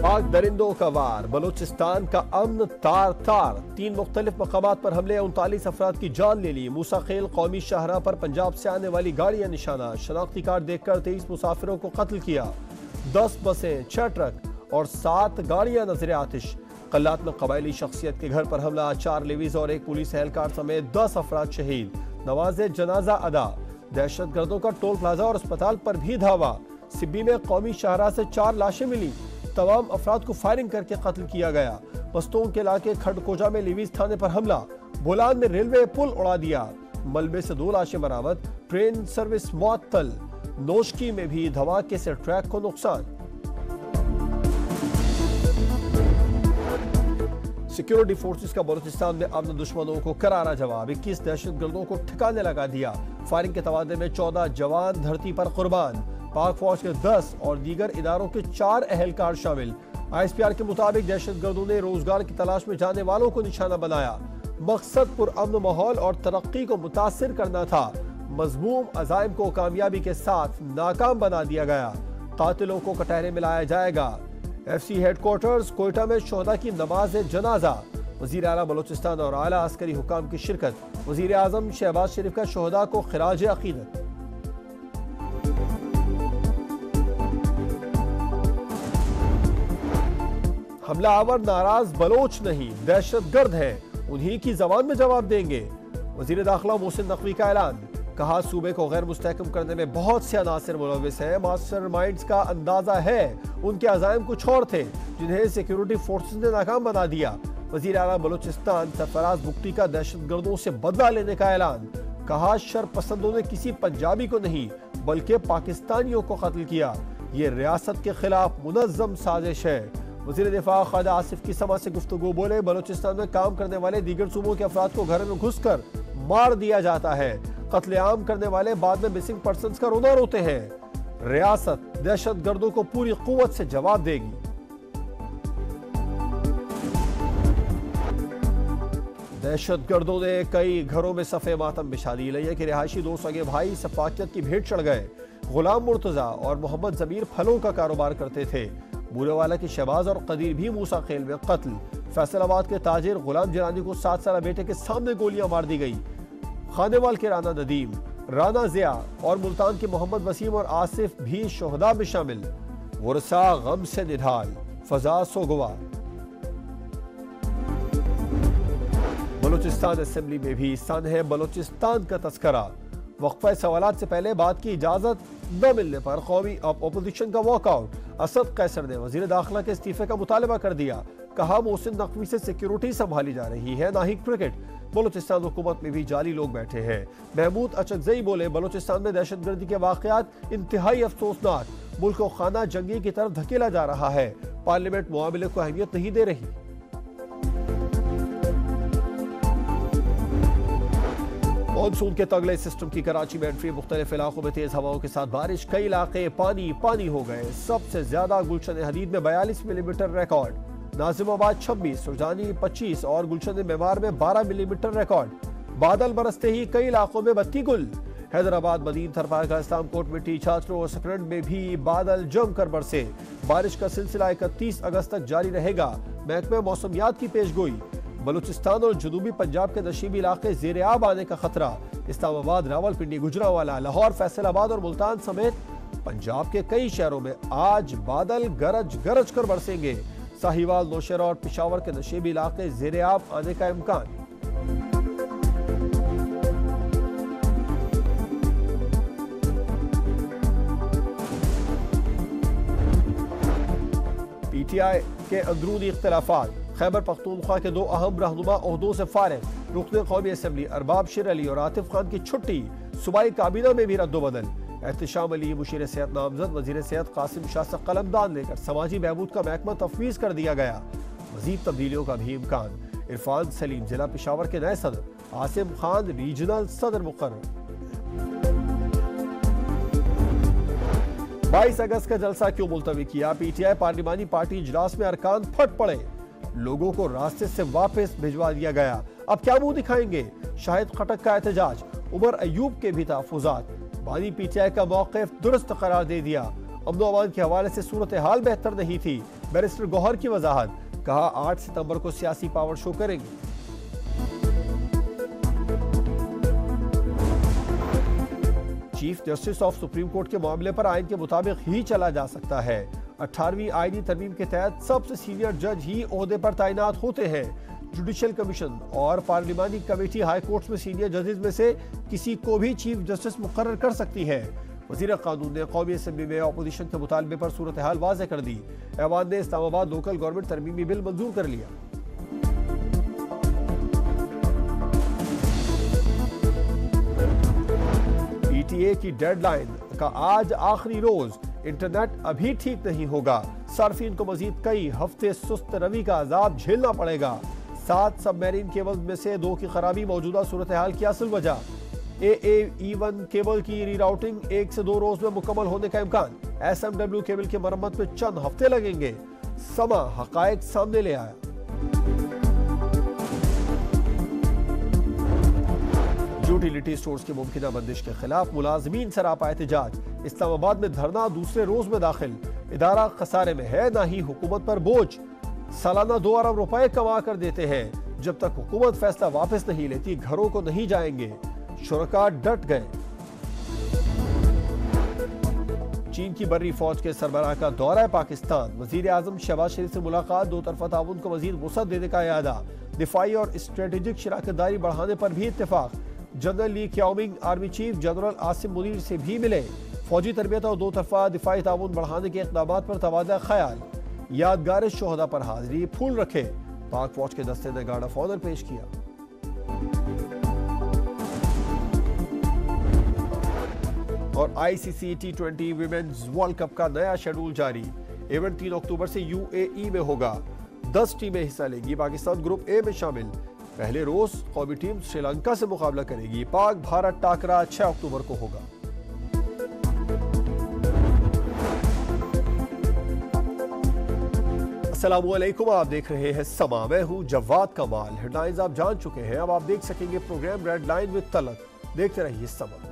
पाक दरिंदों का वार, बलूचिस्तान का अमन तार तार। 3 मुख्तलिफ मकामात पर हमले, 39 अफराद की जान ले ली। मूसा खेल कौमी शाहराह पर पंजाब से आने वाली गाड़ियां निशाना, शनाख्ती कार्ड देखकर 23 मुसाफिरों को कत्ल किया। 10 बसें, 6 ट्रक और 7 गाड़ियां नजर आतिश। कल्लात में कबायली शख्सियत के घर पर हमला, 4 लेवीज और 1 पुलिस एहलकार समेत 10 अफराद शहीद। नवाज़े जनाजा अदा। दहशत गर्दों का टोल प्लाजा और अस्पताल पर भी धावा। सिब्बी में कौमी शाहराह से 4 लाशें मिली, तमाम अफराद को फायरिंग करके कत्ल किया गया। पस्तून के इलाके खड़कोजा में लेवीज थाने पर हमला, बोलान में रेलवे पुल उड़ा दिया। मलबे से 2 लाशें बरामद, ट्रेन सर्विस मुअत्तल। नोशकी में भी धमाके से ट्रैक को नुकसान। सिक्योरिटी फोर्सेस का बलूचिस्तान में अमन दुश्मनों को करारा जवाब, 21 दहशतगर्दों को ठिकाने लगा दिया। फायरिंग के तबादले में 14 जवान धरती पर कुर्बान। पाक फौज के 10 और दीगर इदारों के 4 एहलकार शामिल। ISPR के मुताबिक दहशतगर्दों ने रोजगार की तलाश में जाने वालों को निशाना बनाया। मकसद पुरअमन माहौल और तरक्की को मुतासिर करना था। मजमूम अज़ाइम को कामयाबी के साथ नाकाम बना दिया गया। कातिलों को कटहरे में लाया जाएगा। FC हेडक्वार्टर्स कोयटा में शोहदा की नमाज जनाजा, वजीर आला बलूचिस्तान और आला अस्करी हुकाम की शिरकत। वजीर आजम शहबाज शरीफ का शोहदा को खिराज अकीदत। हमला आवर नाराज बलोच नहीं, दहशतगर्द हैं, उन्हीं की जबान में जवाब देंगे। वजीर दाखिला मोहसिन नकवी का ऐलान, कहा सूबे को गैर मुस्तहकम करने में बहुत से अनासिर मुलविस हैं। मास्टरमाइंड्स का अंदाजा है उनके अज़ाइम कुछ और थे जिन्हें सिक्योरिटी फोर्सेस ने नाकाम बना दिया। वजीर आला बलूचिस्तान सरफराज बुख्ती का दहशतगर्दों से बदला लेने का ऐलान, कहा शरपसंदों ने किसी पंजाबी को नहीं बल्कि पाकिस्तानियों को कत्ल किया। ये रियासत के खिलाफ मुनज़्ज़म साजिश है। वज़ीर दिफा ख्वाजा आसिफ की समा से गुफ्तगू बोले, बलूचिस्तान में काम करने वाले दीगर सूबों के अफराद को घर में घुसकर मार दिया जाता है। कत्लेआम करने वाले बाद में मिसिंग पर्सन्स का रोना रोते हैं। रियासत दहशतगर्दों को पूरी कुव्वत से जवाब देगी। दहशतगर्दों ने कई घरों में सफ़े मातम बिछा दी। लिया कि रिहायशी 2 सगे भाई सफाकियत की भेंट चढ़ गए। गुलाम मुर्तजा और मोहम्मद जमीर फलों का कारोबार करते थे। बूरेवाला के शहबाज और कदीर भी मूसा खेल में कत्ल। फैसलाबाद के ताजिर गुलाम जिलानी को 7 साल बेटे के सामने गोलियां मार दी गई। खानेवाल के राना नदीम, राना जिया और मुल्तान के मोहम्मद वसीम और आसिफ भी शोहदा में शामिल। वर्सा गम से निढाल, फजा सोगवार। बलूचिस्तान असेंबली में भी सन है बलूचिस्तान का तस्करा। वक्फा सवालात से पहले बात की इजाजत न मिलने पर कौमी अपोजिशन का वॉकआउट। असद कैसर ने वजीर दाखिला के इस्तीफे का मुतालबा कर दिया। कहा मोहसिन नकवी से सिक्योरिटी संभाली जा रही है, ना ही क्रिकेट। बलूचिस्तान हुकूमत में भी जाली लोग बैठे हैं। महमूद अचकजई बोले, बलूचिस्तान में दहशतगर्दी के वाकयात इंतहाई अफसोसनाक। मुल्क को खाना जंगी की तरफ धकेला जा रहा है। पार्लियामेंट मुआमले को अहमियत नहीं दे रही। मानसून के तगड़े सिस्टम की कराची में एंट्री, मुख्तलिफ इलाकों में तेज हवाओं के साथ बारिश। कई इलाके पानी पानी हो गए। सबसे ज्यादा गुलशन हदीद में 42 मिलीमीटर रिकॉर्ड, नाजिमाबाद 26, सुरजानी 25 और गुलशन मेवार में 12 मिलीमीटर रिकॉर्ड। बादल बरसते ही कई इलाकों में बत्ती गुल। हैदराबाद, मदीन, थरपारका, इस्लामकोट, मिट्टी, छात्रों और सकरंड में भी बादल जमकर बरसे। बारिश का सिलसिला 31 अगस्त तक जारी रहेगा। महकमे मौसमियात की पेशगोई। बलूचिस्तान और जनूबी पंजाब के नशीबी इलाके ज़ेरे आब आने का खतरा। इस्लामाबाद, रावलपिंडी, गुजरांवाला, लाहौर, फैसलाबाद और मुल्तान समेत पंजाब के कई शहरों में आज बादल गरज गरज कर बरसेंगे। साहिवाल, नौशहरा और पिशावर के नशीबी इलाके ज़ेरे आब आने का इम्कान। PTI के अंदरूनी इख्तिलाफात। खैबर पख्तूनख्वा के 2 अहम रहनुमा ओहदों से फारिग। रुकने कौमी असम्बली अरबाब शेर अली और आतिफ खान की छुट्टी। सूबाई काबीना में भी रद्दोबदल। एहतशाम अली मुशीर सेहत नामजद, वजीर सेहत कासिम शाह से कलमदान लेकर समाजी बहबूद का महकमा तफवीज कर दिया गया। मजीद तब्दीलियों का भी इम्कान। इरफान सलीम जिला पेशावर के नए सदर, आसिम खान रीजनल सदर मुकर्रर। 22 अगस्त का जलसा क्यों मुलतवी किया? PTI पार्लिमानी पार्टी इजलास में अरकान फट पड़े। लोगों को रास्ते से वापस भिजवा दिया गया। अब क्या मुंह दिखाएंगे? शाहिद खटक का एहतजाज, उमर अयूब के भी तहफुजात। बानी PTI का मौक़िफ़ दुरुस्त करार दे दिया। अमन अमान के हवाले से सूरत हाल बेहतर नहीं थी। बैरिस्टर गौहर की वजाहत, कहा 8 सितंबर को सियासी पावर शो करेंगे। Chief justice of supreme court के मामले पर आइन के मुताबिक ही चला जा सकता है। 18वीं आईनी तरमीम के तहत सबसे सीनियर जज ही ओहदे पर तैनात होते हैं। जुडिशियल कमीशन और पार्लिमानी कमेटी हाई कोर्ट्स में सीनियर जजेस में से किसी को भी चीफ जस्टिस मुकर्रर कर सकती है। वजीर कानून ने कौमी असम्बली में अपोजिशन के मुतालबे पर सूरत हाल वाज़ेह कर दी। ऐवान ने इस्लामाबाद लोकल गवर्नमेंट तरमीमी बिल मंजूर कर लिया। PTA की डेडलाइन का आज आखिरी रोज, इंटरनेट अभी ठीक नहीं होगा। सार्फिन को मजीद कई हफ्ते सुस्त रवि का अजाब झेलना पड़ेगा। 7 सबमरीन केबल में से 2 की खराबी मौजूदा सूरत हाल की असल वजह। AAE1 केबल की रीराउटिंग 1 से 2 रोज में मुकम्मल होने का इम्कान। SMW केबल की मरम्मत में चंद हफ्ते लगेंगे। समा हकायक सामने ले आया। यूटिलिटी स्टोर्स की मुमकिना बंदिश के खिलाफ मुलाजमीन सरापा एहतजाज। इस्लामाबाद में धरना दूसरे रोज में दाखिल। इदारा खसारे में है, ना ही हुकूमत पर बोझ। सालाना 2 अरब रुपए कमा कर देते हैं। जब तक हुकूमत फैसला वापस नहीं लेती, घरों को नहीं जाएंगे। शुरका डट गए। चीन की बर्री फौज के सरबराह का दौरा है पाकिस्तान। वजीर आजम शहबाज शरीफ से मुलाकात, 2 तरफा ताउन को मजीद वसअत देने का इरादा। दिफाई और स्ट्रेटेजिक शराकतदारी बढ़ाने पर भी इत्तेफाक। General Li Qiaoming army chief general Asim Munir से भी मिले। फौजी तरबियत और 2 तरफा दिफाई ताउन बढ़ाने के इक़दामात पर तबादला ख्याल। यादगार शोहदा पर हाजिरी, फूल रखे। पाक फौज के दस्ते ने गार्ड ऑफ ऑनर पेश किया। और ICC T20 women's world cup का नया शेड्यूल जारी। इवेंट 3 अक्टूबर से UAE में होगा। 10 टीमें हिस्सा लेंगी। पाकिस्तान ग्रुप A में शामिल। पहले रोज कौमी टीम श्रीलंका से मुकाबला करेगी। पाक भारत टाकरा 6 अक्टूबर को होगा। अस्सलामुअलैकुम, आप देख रहे हैं समा। मैं हूं जवाद कमाल। हेडलाइंस आप जान चुके हैं, अब आप देख सकेंगे program red line with Talat. देखते रहिए समा।